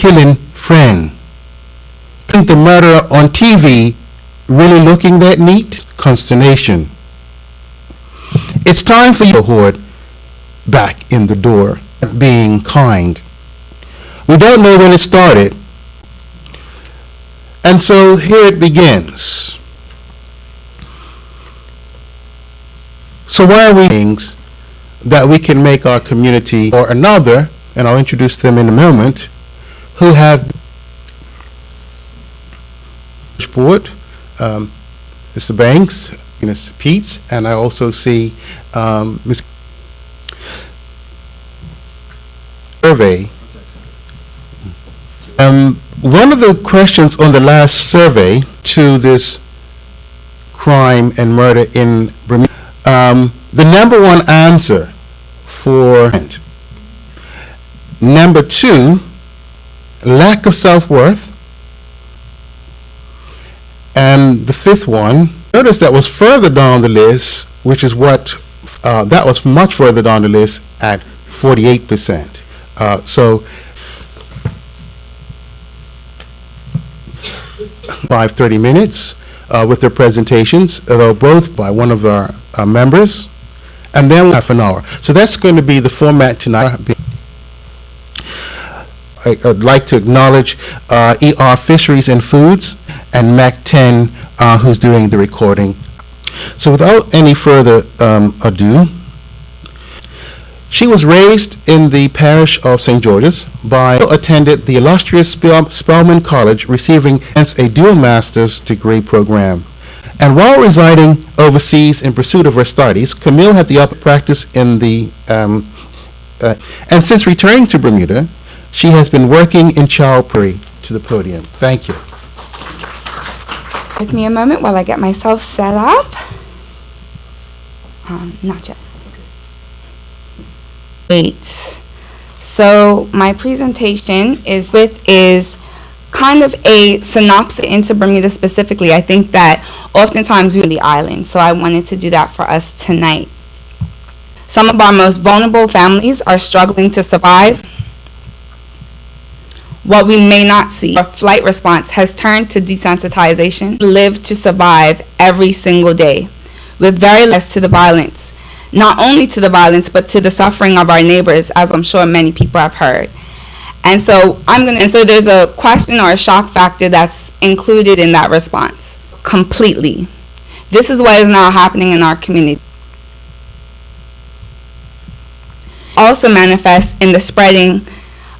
killing friend. Think the murderer on TV really looking that neat? Consternation. It's time for your horde back in the door, being kind. We don't know when it started. And so here it begins. So why are we things that we can make our community or another, and I'll introduce them in a moment, who have board, Mr. Banks, Ms. Peets, and I also see Ms. Survey. One of the questions on the last survey to this crime and murder in Bermuda, the number one answer for number two, lack of self-worth, and the fifth one, notice that was further down the list, which is what, that was much further down the list at 48%. So 30 minutes with their presentations, although both by one of our members, and then half an hour. So that's going to be the format tonight. I'd like to acknowledge ER Fisheries and Foods and Mac 10, who's doing the recording. So without any further ado, she was raised in the parish of St. George's attended the illustrious Spelman College, receiving a dual master's degree program. And while residing overseas in pursuit of her studies, Camille had the upper practice in the, and since returning to Bermuda, she has been working in child play. To the podium. Thank you. Give me a moment while I get myself set up. Not yet. Wait. So my presentation is kind of a synopsis into Bermuda specifically. I think that oftentimes we're on the island, so I wanted to do that for us tonight. Some of our most vulnerable families are struggling to survive. What we may not see, our flight response has turned to desensitization. We live to survive every single day with very less to the violence. Not only to the violence, but to the suffering of our neighbors, as I'm sure many people have heard. And so there's a question or a shock factor that's included in that response completely. This is what is now happening in our community. Also manifests in the spreading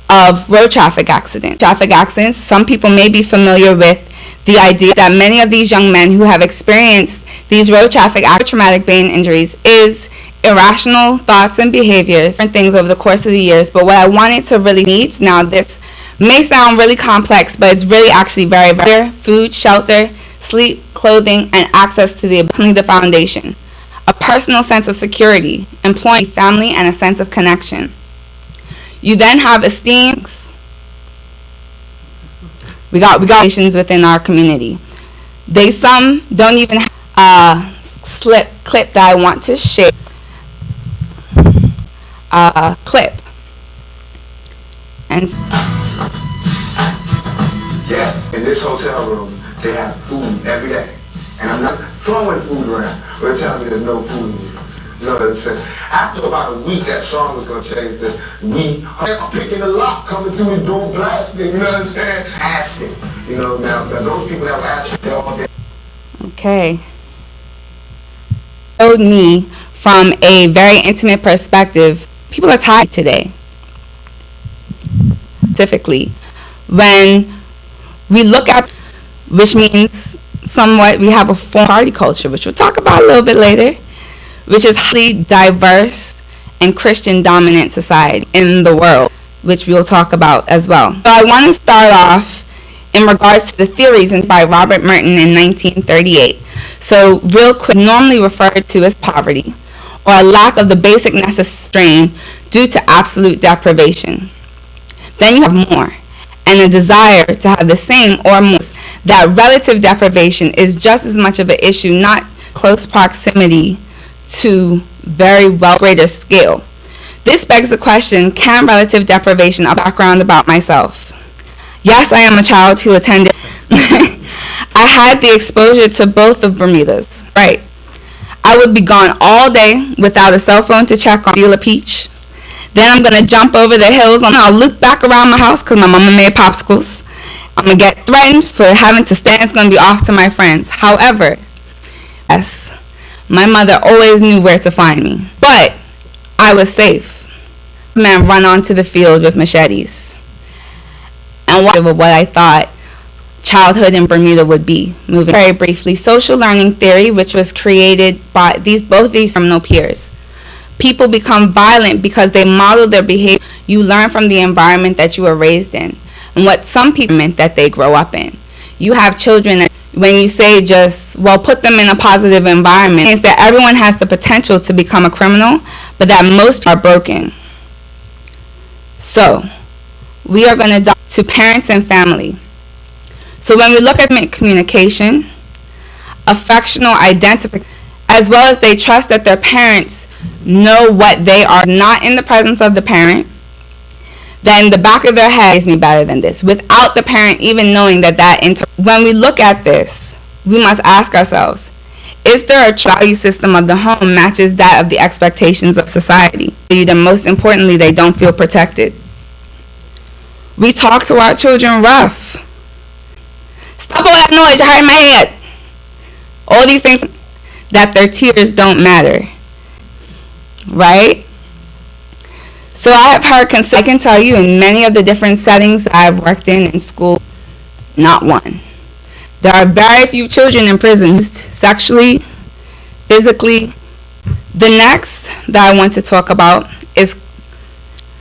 of road traffic accidents. Some people may be familiar with the idea that many of these young men who have experienced these road traffic traumatic brain injuries is irrational thoughts and behaviors and things over the course of the years. But what I wanted to really need, now this may sound really complex, but it's really actually very, very food, shelter, sleep, clothing, and access to the foundation. A personal sense of security, employment, family, and a sense of connection. You then have esteem. We got relations within our community. Some don't even have a clip that I want to share. Clip. And yes, in this hotel room, they have food every day. And I'm not throwing food around. They're telling me there's no food in here. You know what I'm saying? After about a week, that song was going to change. I'm picking a lock coming through the door blasting, you know what I'm saying? Asking. You know, now those people that were asking, they're all there. Okay. Showed me from a very intimate perspective, people are tired today. Specifically, when we look at, which means somewhat we have a form party culture, which we'll talk about a little bit later, which is highly diverse and Christian dominant society in the world, which we'll talk about as well. So I want to start off in regards to the theories by Robert Merton in 1938. So real quick, normally referred to as poverty or a lack of the basic necessary strain due to absolute deprivation. Then you have more and a desire to have the same or more. That relative deprivation is just as much of an issue, not close proximity to very well greater scale. This begs the question, can relative deprivation, a background about myself, Yes, I am a child who attended. I had the exposure to both of Bermudas. Right. I would be gone all day without a cell phone to check on steal a peach. Then I'm going to jump over the hills and I'll loop back around my house because my mama made popsicles. I'm going to get threatened for having to stand. It's going to be off to my friends. However, yes, my mother always knew where to find me. But I was safe. Men run onto the field with machetes. And what I thought childhood in Bermuda would be. Moving very briefly, social learning theory, which was created by both these criminal peers. People become violent because they model their behavior. You learn from the environment that you were raised in and what some people meant that they grow up in. You have children that when you say put them in a positive environment, it's that everyone has the potential to become a criminal, but that most people are broken. So, we are going to dive to parents and family. So when we look at communication, affectional identification, as well as they trust that their parents know what they are not in the presence of the parent, then the back of their head is me better than this, without the parent even knowing when we look at this, we must ask ourselves, is there a value system of the home matches that of the expectations of society? And most importantly, they don't feel protected. We talk to our children rough. Stop all that noise, you're hurting my head. All these things that their tears don't matter. Right? So I have heard, I can tell you in many of the different settings that I've worked in school, not one. There are very few children in prison sexually, physically. The next that I want to talk about is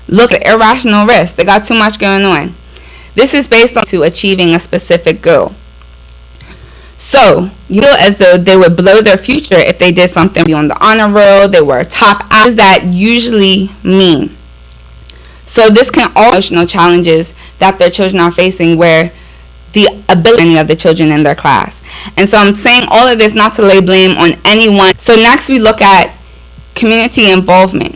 look at irrational risk. They got too much going on. This is based on achieving a specific goal. So, you feel as though they would blow their future if they did something on the honor roll, they were top. What does that usually mean? So this can all emotional challenges that their children are facing where the ability of the children in their class. And so I'm saying all of this not to lay blame on anyone. So next we look at community involvement,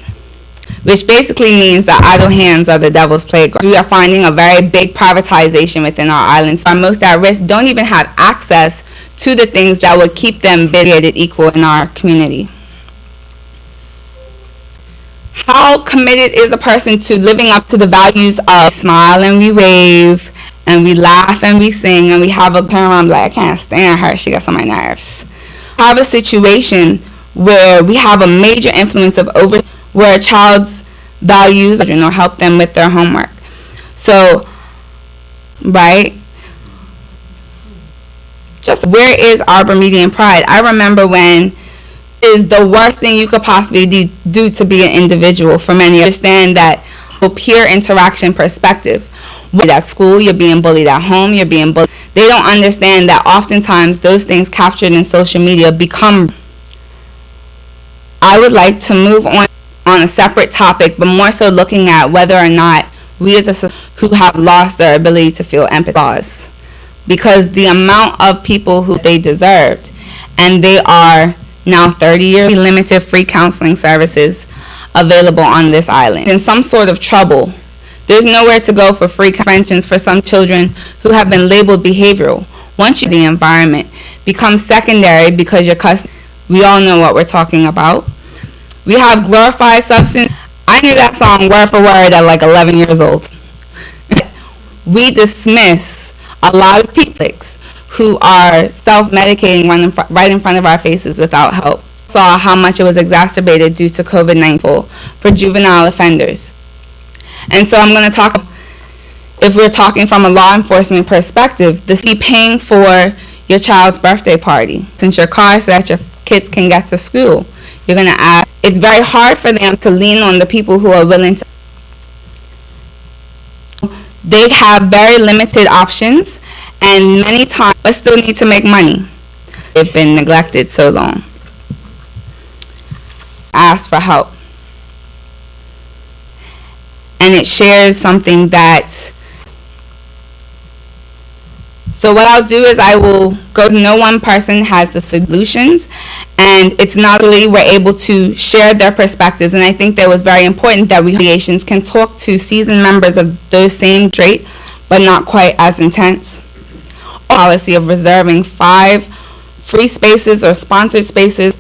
which basically means that idle hands are the devil's playground. We are finding a very big privatization within our islands. Our most at risk don't even have access to the things that would keep them created equal in our community. How committed is a person to living up to the values of smile and we wave and we laugh and we sing and we have a turn around like, I can't stand her, she gets on my nerves. Have a situation where we have a major influence of where a child's values or help them with their homework. So, right? Just where is our Bermudian pride? I remember when is the worst thing you could possibly do to be an individual. For many, understand that peer interaction perspective. At school, you're being bullied. At home, you're being bullied. They don't understand that oftentimes those things captured in social media become. I would like to move on a separate topic, but more so looking at whether or not we as a society who have lost their ability to feel empathy. Because the amount of people who they deserved, and they are now 30 years limited free counseling services available on this island. In some sort of trouble, there's nowhere to go for free interventions for some children who have been labeled behavioral. Once the environment becomes secondary because you're we all know what we're talking about. We have glorified substance. I knew that song word for word at like 11 years old. We dismiss a lot of people who are self-medicating right in front of our faces without help. Saw how much it was exacerbated due to COVID-19 for juvenile offenders. And so I'm going to talk, if we're talking from a law enforcement perspective, paying for your child's birthday party. Since your car so that your kids can get to school, you're going to add. It's very hard for them to lean on the people who are willing to. They have very limited options, and many times but still need to make money. They've been neglected so long. Ask for help. And it shares something that. So what I'll do is I will go, no one person has the solutions, and it's not really we're able to share their perspectives. And I think that was very important that we can talk to seasoned members of those same traits, but not quite as intense. Policy of reserving 5 free spaces or sponsored spaces,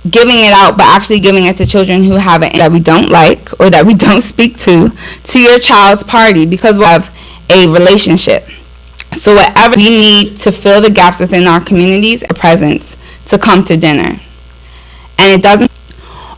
giving it out, but actually giving it to children who have it that we don't like or that we don't speak to your child's party, because we have a relationship. So whatever we need to fill the gaps within our communities, a presence to come to dinner. And it doesn't.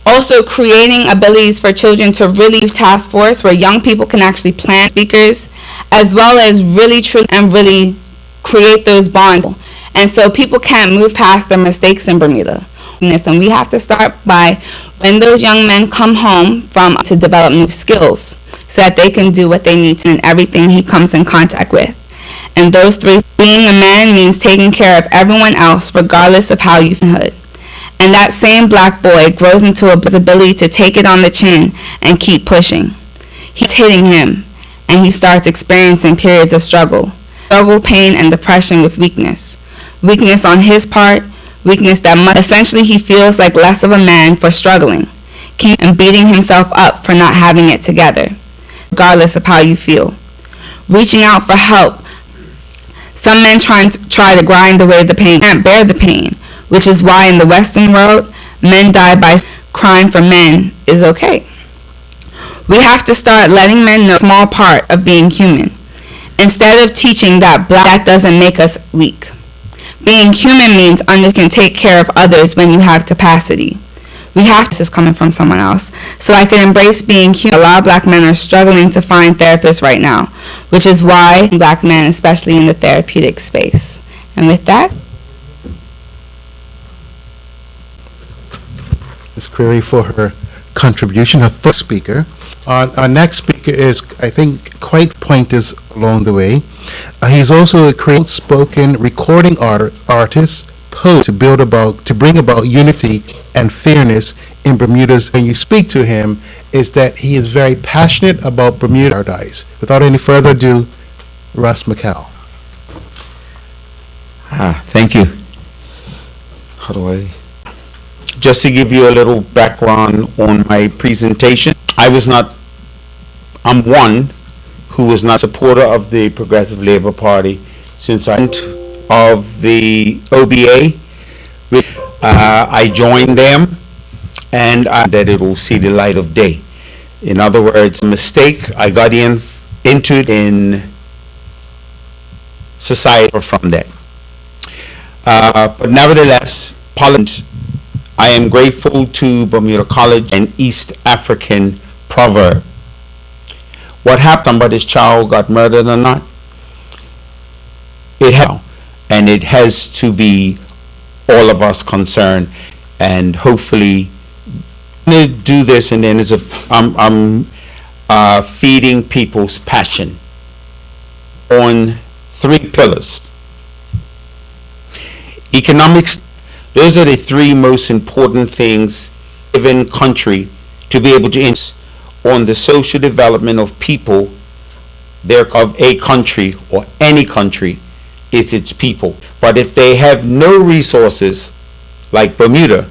Also creating abilities for children to really task force where young people can actually plan speakers, as well as really truly and really create those bonds. And so people can't move past their mistakes in Bermuda. And we have to start by when those young men come home from to develop new skills so that they can do what they need to in everything he comes in contact with. And those 3, being a man means taking care of everyone else regardless of how you feel. And that same black boy grows into a ability to take it on the chin and keep pushing. He's hitting him, and he starts experiencing periods of struggle, pain, and depression with weakness. Weakness on his part, weakness that essentially he feels like less of a man for struggling, and beating himself up for not having it together, regardless of how you feel. Reaching out for help. Some men try to grind away the pain, can't bear the pain, which is why in the Western world, men die by crying for men is okay. We have to start letting men know a small part of being human, instead of teaching that black doesn't make us weak. Being human means you can take care of others when you have capacity. We have to, this is coming from someone else, so I can embrace being human. A lot of black men are struggling to find therapists right now, which is why black men, especially in the therapeutic space. And with that, Ms. Creary for her contribution, her first speaker. Our next speaker is, I think, quite pointers along the way. He's also a creative spoken recording artist, poet, to bring about unity and fairness in Bermuda's. When you speak to him, is that he is very passionate about Bermuda Paradise. Without any further ado, Russ McCall. Thank you. How do I? Just to give you a little background on my presentation, I'm one who was not a supporter of the Progressive Labor Party since I went of the OBA. I joined them, and that it will see the light of day. In other words, a mistake, I got into it in society from that. But nevertheless, I am grateful to Bermuda College and East African proverb. What happened, but his child got murdered or not? And it has to be all of us concerned, and hopefully do this, and then I'm feeding people's passion on 3 pillars. Economics. Those are the 3 most important things given country to be able to influence on the social development of people of a country or any country is its people. But if they have no resources, like Bermuda,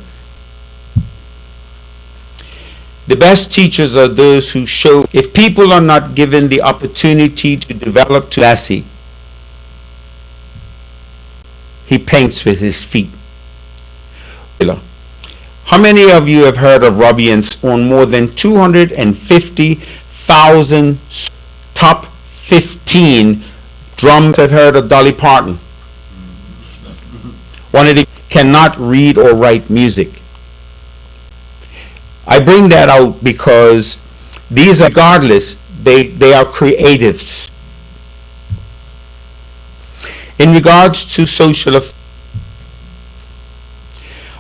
the best teachers are those who show. If people are not given the opportunity to develop to Lassie, he paints with his feet. How many of you have heard of Robbie on more than 250,000 top 15 drums? Have heard of Dolly Parton? One of the cannot read or write music. I bring that out because these are, regardless, they are creatives. In regards to social affairs,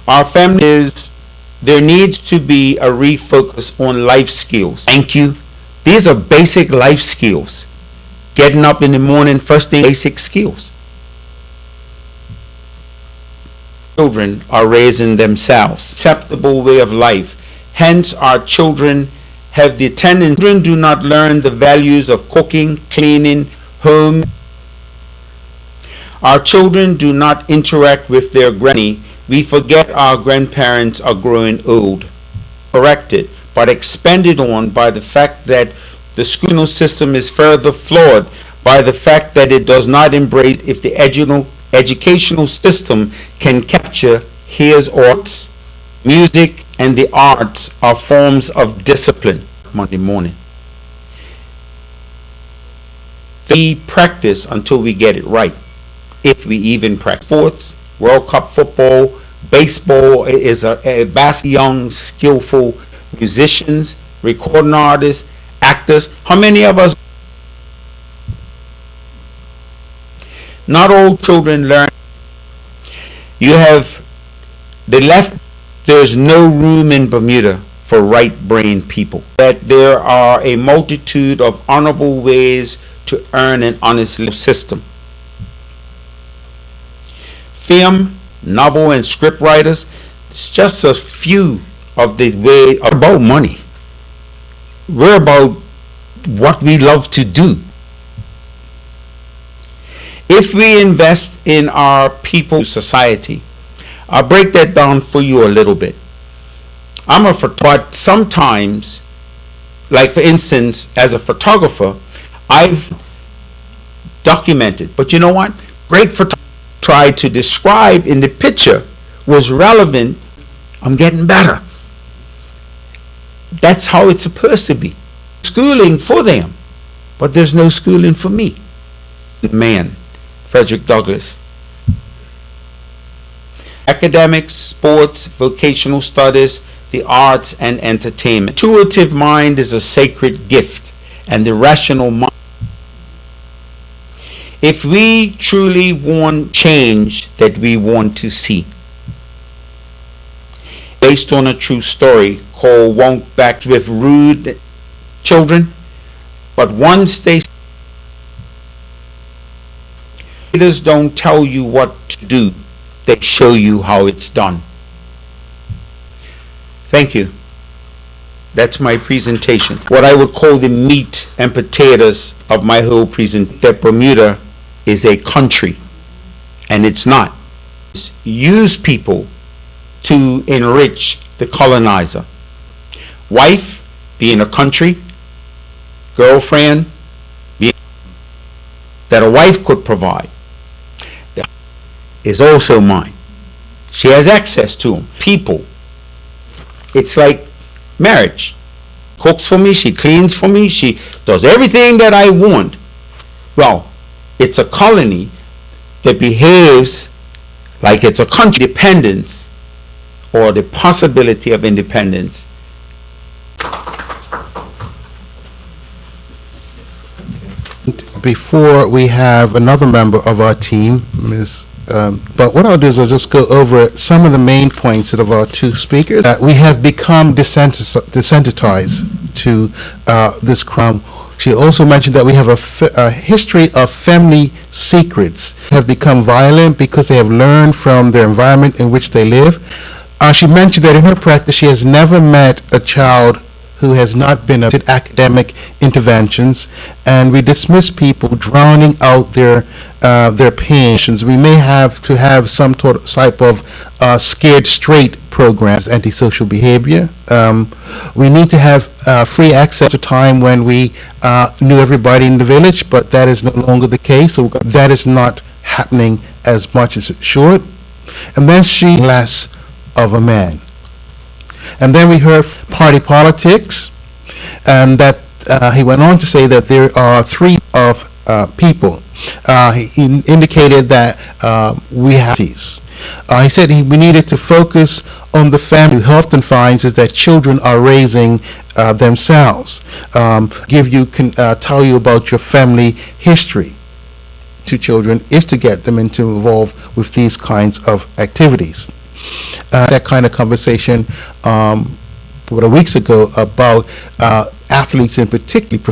our families, there needs to be a refocus on life skills. Thank you. These are basic life skills. Getting up in the morning, first thing, basic skills. Children are raising themselves. Acceptable way of life. Hence, our children have the tendency. Children do not learn the values of cooking, cleaning, home. Our children do not interact with their granny. We forget our grandparents are growing old. Corrected, but expanded on by the fact that the school system is further flawed by the fact that it does not embrace if the educational system can capture his or arts, music, and the arts are forms of discipline. Monday morning. We practice until we get it right. If we even practice sports, World Cup football, baseball is a vast young, skillful musicians, recording artists, actors. How many of us? Not all children learn. You have the left. There's no room in Bermuda for right-brained people. That there are a multitude of honorable ways to earn an honest system. Film, novel, and script writers, it's just a few of the way about money. We're about what we love to do. If we invest in our people society, I'll break that down for you a little bit. But sometimes, like for instance, as a photographer, I've documented, but you know what? Great photography tried to describe in the picture was relevant. I'm getting better. That's how it's supposed to be. Schooling for them, but there's no schooling for me. Man, Frederick Douglass. Academics, sports, vocational studies, the arts, and entertainment. Intuitive mind is a sacred gift, and the rational mind. If we truly want change that we want to see, based on a true story called Won't Back with Rude Children, but once they leaders don't tell you what to do, they show you how it's done. Thank you. That's my presentation. What I would call the meat and potatoes of my whole presentation, that Bermuda is a country, and it's not. Use people to enrich the colonizer. Wife, being a country, girlfriend, that a wife could provide, is also mine. She has access to them. People. It's like marriage. Cooks for me, she cleans for me, she does everything that I want. Well, it's a colony that behaves like it's a country. Independence, or the possibility of independence. Before we have another member of our team, but what I'll do is I'll just go over some of the main points of our two speakers. We have become desensitized to this crime. She also mentioned that we have a history of family secrets, have become violent because they have learned from their environment in which they live. She mentioned that in her practice she has never met a child who has not been academic interventions, and we dismiss people drowning out their pain. We may have to have some type of scared straight programs, antisocial behavior. We need to have free access to time when we knew everybody in the village, but that is no longer the case. So that is not happening as much as it should. And then she less of a man. And then we heard party politics, and that he went on to say that there are three of people. He indicated that we have these. He said we needed to focus on the family. He often finds is that children are raising themselves. Tell you about your family history to children is to get them involved with these kinds of activities. That kind of conversation about weeks ago about athletes in particular,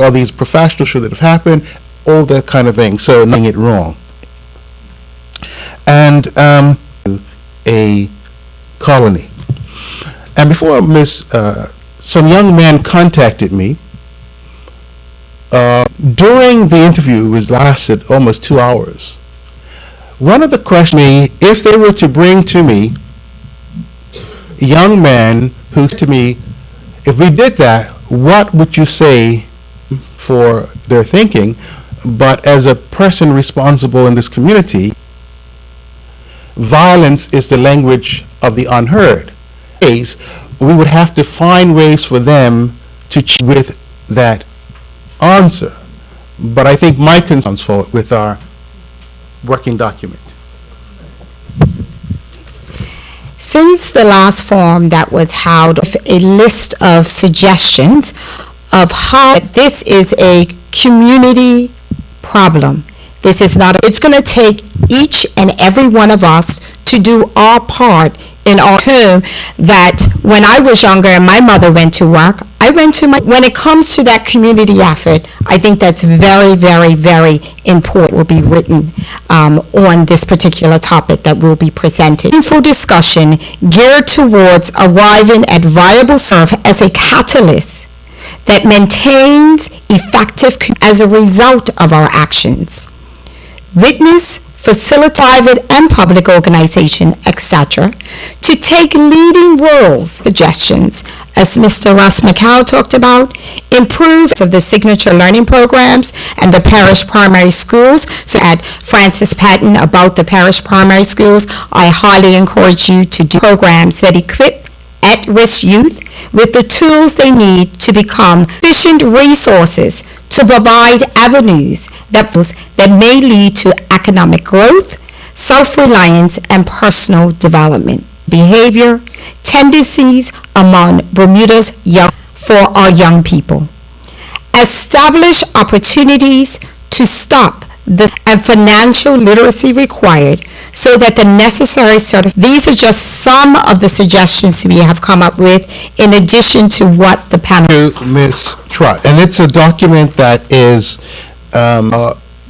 all these professional shows that have happened, all that kind of thing. So nothing it wrong. And a colony. And before some young man contacted me. During the interview, which lasted almost 2 hours, one of the questions me, if they were to bring to me a young man who to me, if we did that, what would you say for their thinking? but as a person responsible in this community, violence is the language of the unheard. We would have to find ways for them to with that answer. But I think my concerns for with our working document. Since the last forum that was held, a list of suggestions of how this is a community problem. This is not, it's going to take each and every one of us to do our part in our home, that when I was younger and my mother went to work, I went to my, when it comes to that community effort, I think that's very, very, very important will be written on this particular topic that will be presented. Meaningful discussion geared towards arriving at viable serve as a catalyst that maintains effective as a result of our actions. Witness, facilitate private and public organization, etc., to take leading roles, suggestions, as Mr. Russ McCall talked about, improve of the signature learning programs and the parish primary schools. So at Francis Patton about the parish primary schools, I highly encourage you to do programs that equip at-risk youth with the tools they need to become efficient resources to provide avenues that may lead to economic growth, self-reliance, and personal development. Behavior, tendencies among Bermuda's for our young people. Establish opportunities to stop the and financial literacy required so that the necessary these are just some of the suggestions we have come up with in addition to what the panel. Ms. Trott, and it's a document that is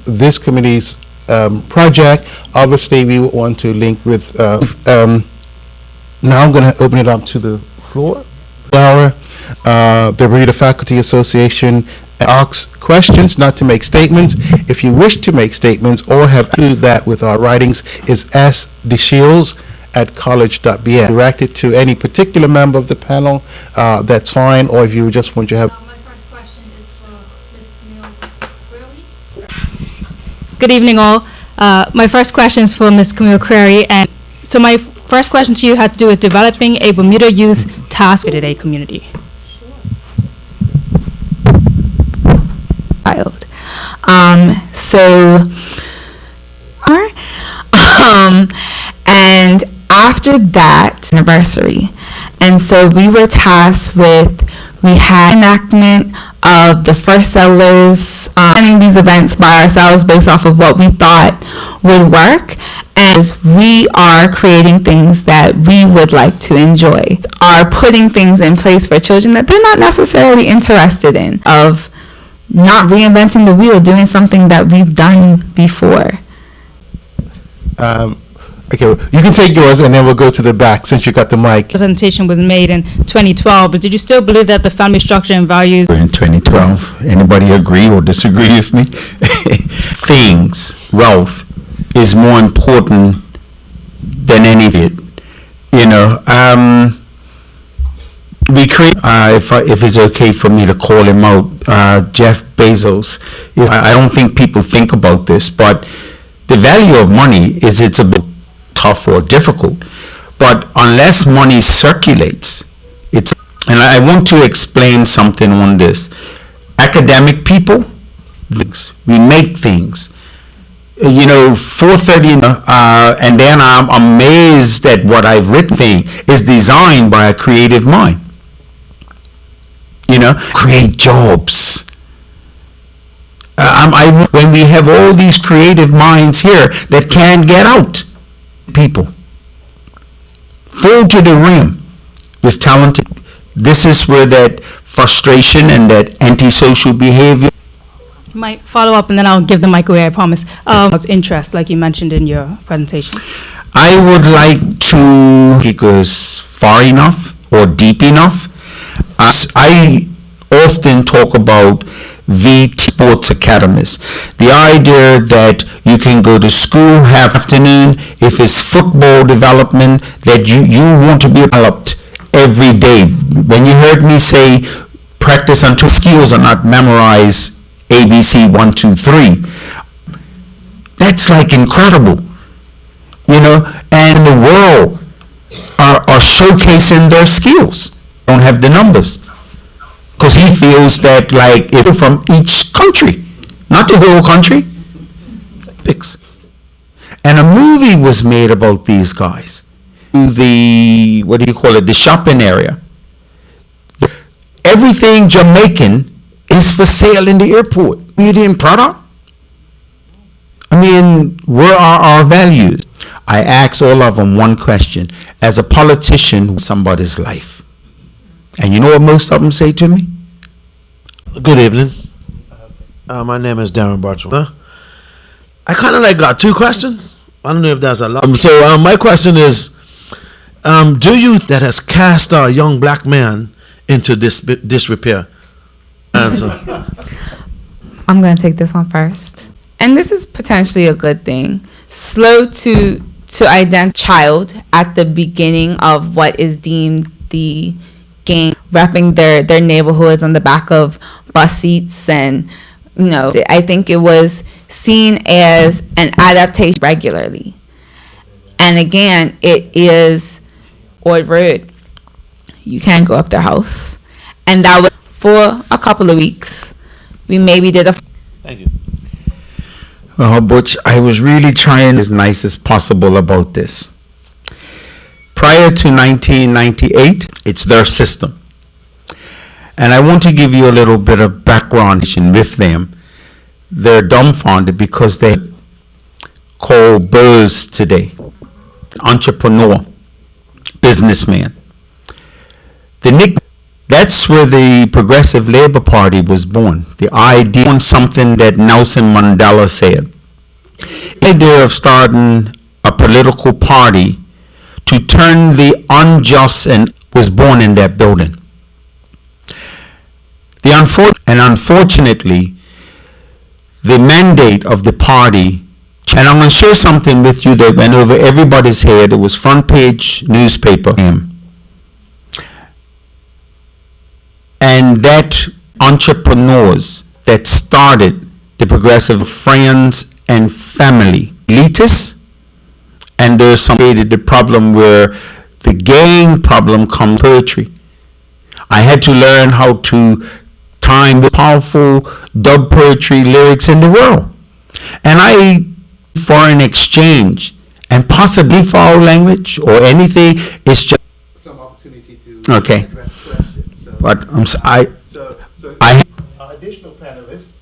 this committee's project. Obviously, we would want to link with, now I'm going to open it up to the floor. Our Bermuda Faculty Association asks questions, not to make statements. If you wish to make statements or have to do that with our writings, is sdeshields@college.bn. Directed to any particular member of the panel, that's fine, or if you just want to have. My first question is for Ms. Camille Query. Good evening, all. My first question is for Ms. Camille Query, and so my first question to you had to do with developing a Bermuda Youth Task Force community. And after that anniversary, and so we were tasked with, we had enactment of the first settlers, planning these events by ourselves based off of what we thought would work, as we are creating things that we would like to enjoy, are putting things in place for children that they're not necessarily interested in, of not reinventing the wheel, doing something that we've done before. Okay, you can take yours and then we'll go to the back since you got the mic. Presentation was made in 2012, but did you still believe that the family structure and values In 2012, anybody agree or disagree with me? Wealth is more important than anything. You know, we create, if it's okay for me to call him out, Jeff Bezos. I don't think people think about this, but the value of money is it's a bit tough or difficult. But unless money circulates, and I want to explain something on this. Academic people, we make things. 4:30, and then I'm amazed at what I've written. Thing is designed by a creative mind. Create jobs. When we have all these creative minds here that can't get out, people full to the rim with talented. This is where that frustration and that antisocial behavior. might follow up, and then I'll give the mic away, I promise. It's interest, like you mentioned in your presentation. I would like to, he goes far enough or deep enough. I often talk about VT sports academies. The idea that you can go to school half afternoon, if it's football development, that you want to be developed every day. When you heard me say practice until skills are not memorized ABC 1, 2, 3. That's like incredible, you know, and the world are showcasing their skills. Don't have the numbers. Because he feels that like if from each country, not the whole country, picks. And a movie was made about these guys. The, what do you call it, the shopping area. Everything Jamaican is for sale in the airport. Beauty product. I mean, where are our values? I ask all of them one question. As a politician, somebody's life. And you know what most of them say to me? Good evening. My name is Darren Bartram. I kind of like got two questions. I don't know if that's a lot. So my question is, do you that has cast a young black man into disrepair? Answer. I'm going to take this one first. And this is potentially a good thing. Slow to identify child at the beginning of what is deemed the gang, repping their neighborhoods on the back of bus seats, and you know, I think it was seen as an adaptation regularly. And again, it is rude. You can't go up their house, and that was for a couple of weeks. We maybe did a. Thank you. Well, Butch, I was really trying as nice as possible about this. Prior to 1998, it's their system. And I want to give you a little bit of background with them. They're dumbfounded because they call Buzz today, entrepreneur, businessman. The nickname, that's where the Progressive Labor Party was born. The idea on something that Nelson Mandela said. The idea of starting a political party to turn the unjust and was born in that building. Unfortunately, the mandate of the party, and I'm going to share something with you that went over everybody's head. It was front page newspaper. And that entrepreneurs that started the Progressive Friends and Family, elitists, and there's some the problem where the gang problem comes poetry. I had to learn how to time the powerful dub poetry lyrics in the world. And I, foreign exchange, and possibly foul language or anything, it's just Some opportunity to okay. address questions. So, But additional panelists.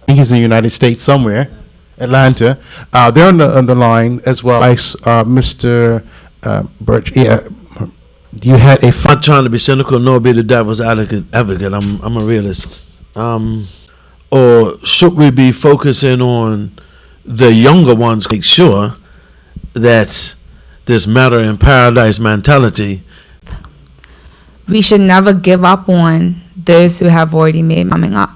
I think he's in the United States somewhere, Atlanta. They're on the line as well. Mr. Birch, yeah, you had a I'm not trying to be cynical nor be the devil's advocate. I'm a realist. Or should we be focusing on the younger ones to make sure that this matter in paradise mentality? We should never give up on those who have already made coming up.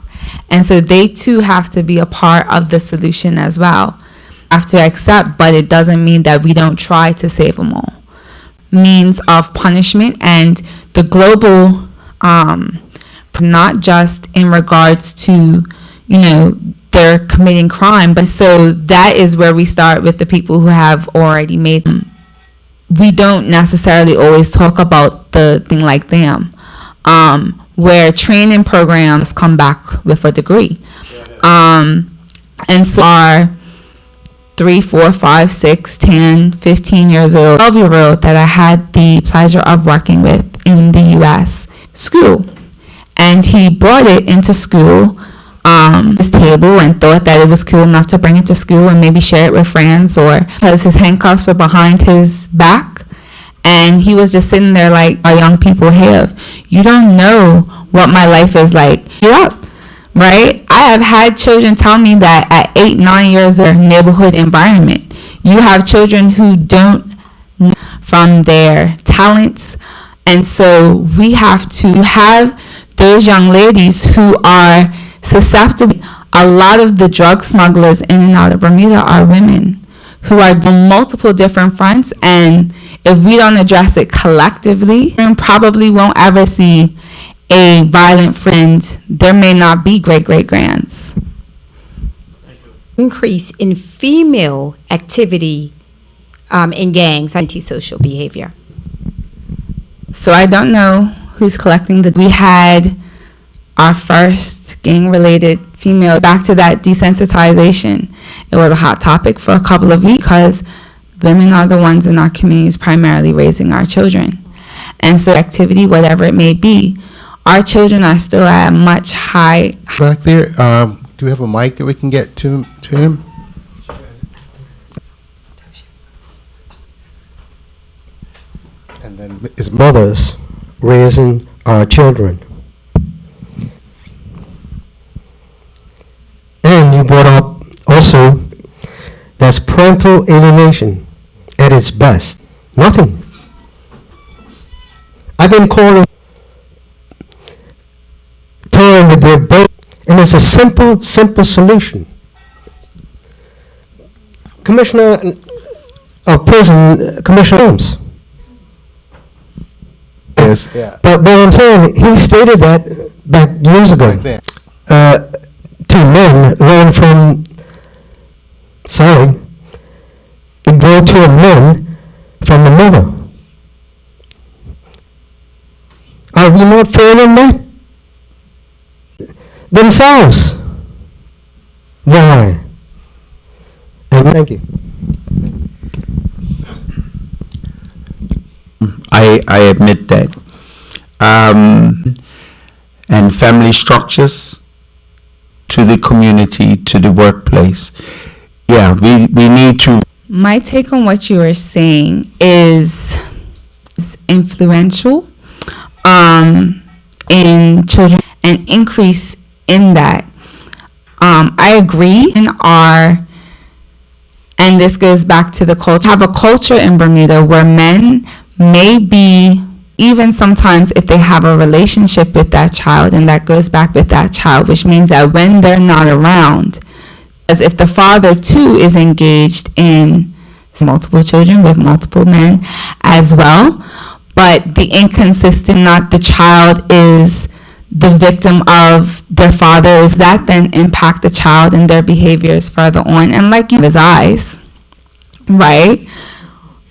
And so they too have to be a part of the solution as well. Have to accept, but it doesn't mean that we don't try to save them all. Means of punishment and the global, not just in regards to, you know, they're committing crime, but so that is where we start with the people who have already made them. We don't necessarily always talk about the thing like them, where training programs come back with a degree. And so our 3, 4, 5, 6, 10, 15 years old, 12-year-old that I had the pleasure of working with in the U.S. school. And he brought it into school, his table, and thought that it was cool enough to bring it to school and maybe share it with friends, or because his handcuffs were behind his back. And he was just sitting there like our young people have. You don't know what my life is like. You're up, right? I have had children tell me that at 8, 9 years of neighborhood environment, you have children who don't know from their talents. And so we have to have those young ladies who are susceptible. A lot of the drug smugglers in and out of Bermuda are women who are doing multiple different fronts, and if we don't address it collectively, we probably won't ever see a violent friend, there may not be great-great-grands. Increase in female activity in gangs, antisocial behavior. So I don't know who's collecting we had our first gang-related female, back to that desensitization. It was a hot topic for a couple of weeks because women are the ones in our communities primarily raising our children. And so activity, whatever it may be, our children are still at a much high. Back there, do we have a mic that we can get to him? And then is Mothers raising our children. And you brought up also that's parental alienation at its best. Nothing. I've been calling time with their baby, and it's a simple solution. Commissioner of Prison, Commissioner Holmes. Yes, yeah. But what I'm saying, he stated that back years ago. Back then. To men learn from, it go to a man from a mother. Are we not failing men? Themselves. Why? And thank you. I admit that. And family structures to the community, to the workplace. Yeah, we need to. My take on what you were saying is influential in children, an increase in that. I agree and this goes back to the culture, have a culture in Bermuda where men may be, even sometimes if they have a relationship with that child, and that goes back with that child, which means that when they're not around, as if the father too is engaged in multiple children with multiple men as well, but the inconsistent, not the child is the victim of their father, is that then impact the child and their behaviors further on? And like you, his eyes, right?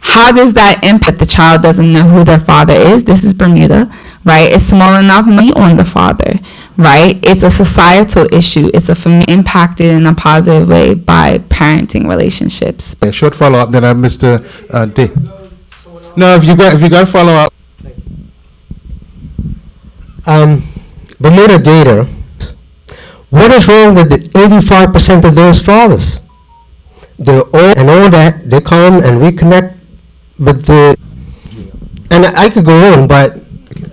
How does that impact? The child doesn't know who their father is. This is Bermuda, right? It's small enough money on the father, right? It's a societal issue. It's a family impacted in a positive way by parenting relationships. A short follow-up, then Mr. D. No, if you got a follow-up. Bermuda data. What is wrong with the 85% of those fathers? They're all that, they come and reconnect with the, and I could go on, but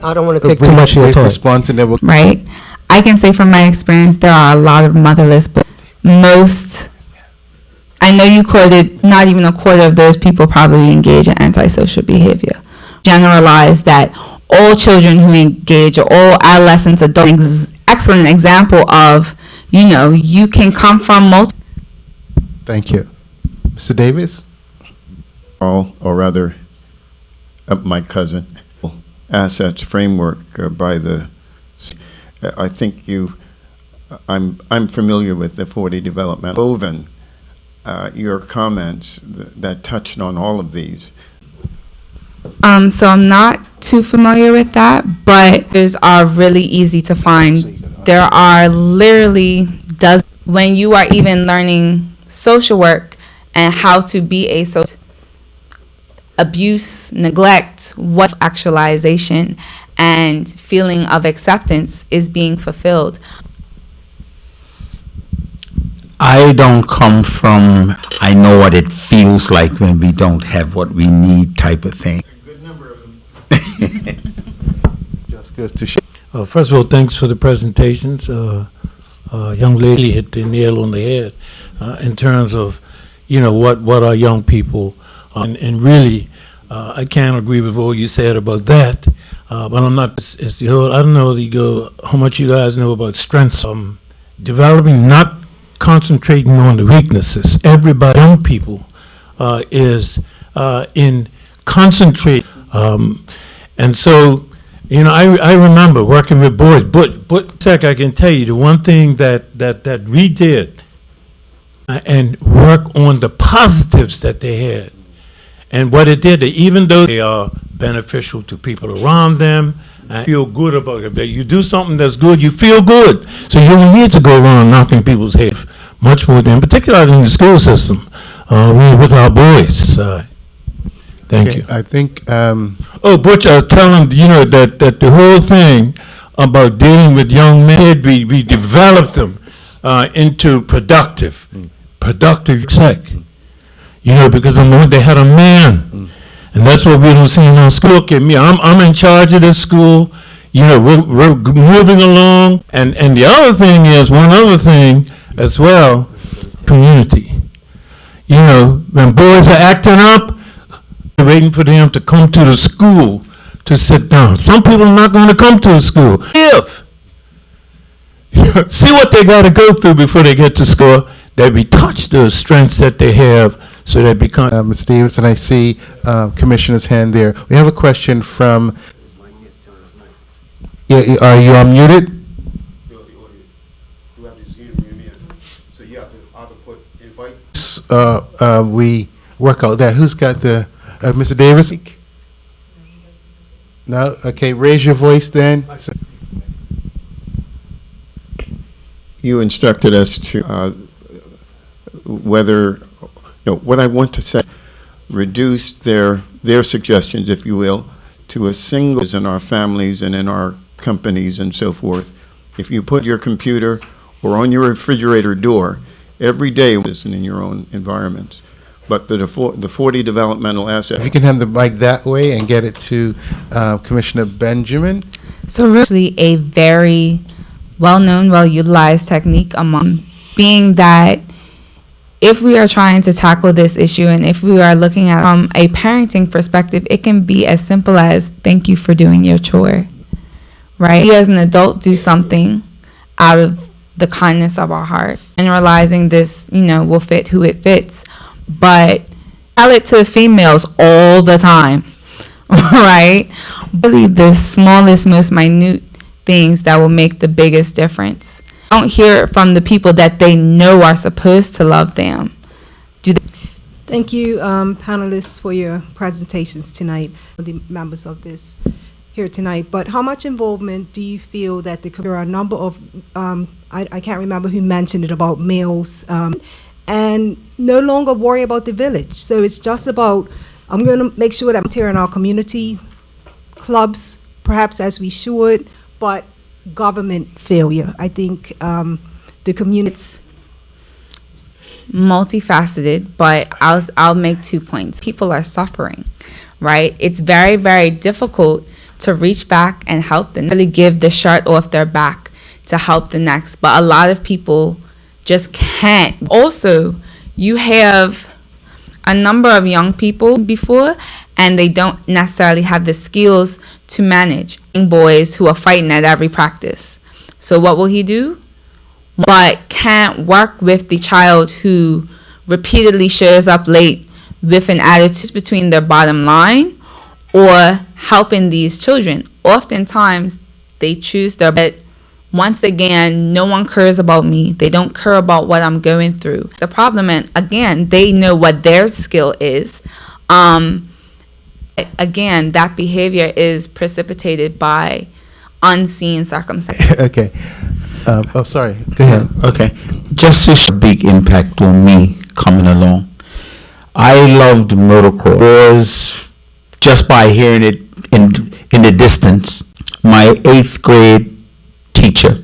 I don't want to take too much of your time. Response and then we'll Right? I can say from my experience, there are a lot of motherless, but I know you quoted, not even a quarter of those people probably engage in antisocial behavior. Generalize that all children who engage, or all adolescents, adults, excellent example of, you can come from multiple. Thank you. Mr. Davis? Or rather, my cousin, assets framework by the, I think I'm familiar with the 40 development. Woven, your comments that touched on all of these. So I'm not too familiar with that, but those are really easy to find. There are literally dozens. When you are even learning social work and how to be a social abuse, neglect, what actualization and feeling of acceptance is being fulfilled. I don't come from, I know what it feels like when we don't have what we need type of thing. A good number of them. Just goes to show. First of all, thanks for the presentations. Young lady hit the nail on the head in terms of, what our young people are. And really, I can't agree with all you said about that, but I'm not, it's the whole, I don't know how much you guys know about strengths. Developing, not concentrating on the weaknesses. Everybody, young people, is in concentrate. And so, You know, I remember working with boys, but Sec, I can tell you, the one thing that we did, and work on the positives that they had. And what it did, even though they are beneficial to people around them, and feel good about it. If you do something that's good, you feel good. So you don't need to go around knocking people's heads much more than, particularly in the school system, with our boys. Thank Okay, you. I think, Oh, Butch, I was telling you know that the whole thing about dealing with young men, we developed them into productive sec. You know, because they had a man, and that's what we don't see in our school. Look at me, I'm in charge of this school. You know, we're moving along, and the other thing is one other thing as well, community. You know, when boys are acting up, waiting for them to come to the school to sit down. Some people are not going to come to the school. See what they got to go through before they get to school. That we touch the strengths that they have, so they become. Mr. Davidson, I see Commissioner's hand there. We have a question from. Yeah, are you unmuted? We work out that. Who's got the, Mr. Davis? No? Okay, raise your voice then. You instructed us to what I want to say, reduce their suggestions, if you will, to a single in our families and in our companies and so forth. If you put your computer or on your refrigerator door every day in your own environments. But the 40 developmental assets. If you can hand the mic that way and get it to Commissioner Benjamin. So really a very well-known, well-utilized technique among being that if we are trying to tackle this issue and if we are looking at from a parenting perspective, it can be as simple as thank you for doing your chore, right? We as an adult do something out of the kindness of our heart and realizing this, will fit who it fits. But tell it to females all the time, right? Really the smallest, most minute things that will make the biggest difference. Don't hear it from the people that they know are supposed to love them. Thank you, panelists, for your presentations tonight, the members of this here tonight. But how much involvement do you feel that there are a number of, I can't remember who mentioned it, about males, and no longer worry about the village. So it's just about, I'm going to make sure that I'm here in our community clubs, perhaps as we should, but government failure. I think the community's multifaceted, but I'll make 2 points. People are suffering, right? It's very, very difficult to reach back and help them, really give the shirt off their back to help the next. But a lot of people just can't. Also, you have a number of young people before, and they don't necessarily have the skills to manage boys who are fighting at every practice. So what will he do? But can't work with the child who repeatedly shows up late with an attitude between their bottom line or helping these children. Oftentimes, they choose their, but once again, no one cares about me. They don't care about what I'm going through. The problem, and again, they know what their skill is. Again, that behavior is precipitated by unseen circumstances. Okay. Sorry. Go ahead. Okay. Just to show a big impact on me coming along. I loved motocross. Was just by hearing it in the distance. My 8th grade teacher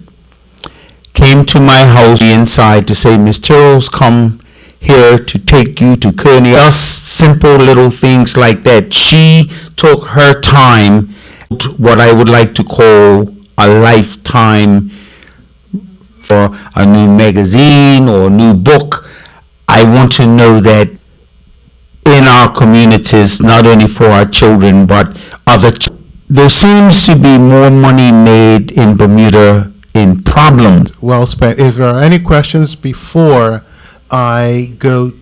came to my house inside to say, Miss Tyrrell's come here to take you to Kearney. Just simple little things like that. She took her time, what I would like to call a lifetime, for a new magazine or a new book. I want to know that in our communities, not only for our children, but other there seems to be more money made in Bermuda in problems. Well spent. If there are any questions before I go,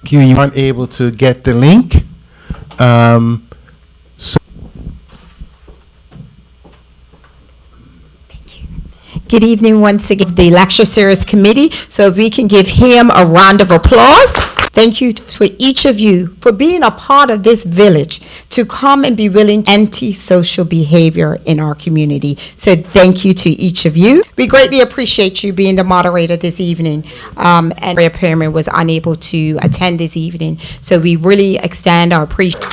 you aren't able to get the link, So Good evening once again, the Lecture Series Committee, so if we can give him a round of applause. Thank you for each of you for being a part of this village to come and be willing to anti-social behavior in our community. So thank you to each of you. We greatly appreciate you being the moderator this evening. And Maria Perriman was unable to attend this evening, so we really extend our appreciation.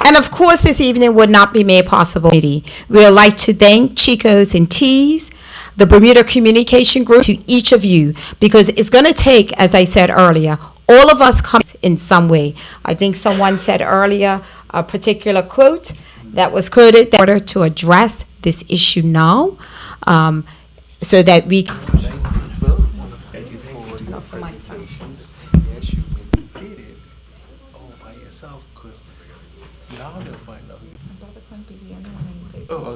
And of course, this evening would not be made possible. We would like to thank Chico's and T's, the Bermuda Communication Group, to each of you, because it's going to take, as I said earlier, all of us come in some way. I think someone said earlier a particular quote that was quoted in order to address this issue now, so that we.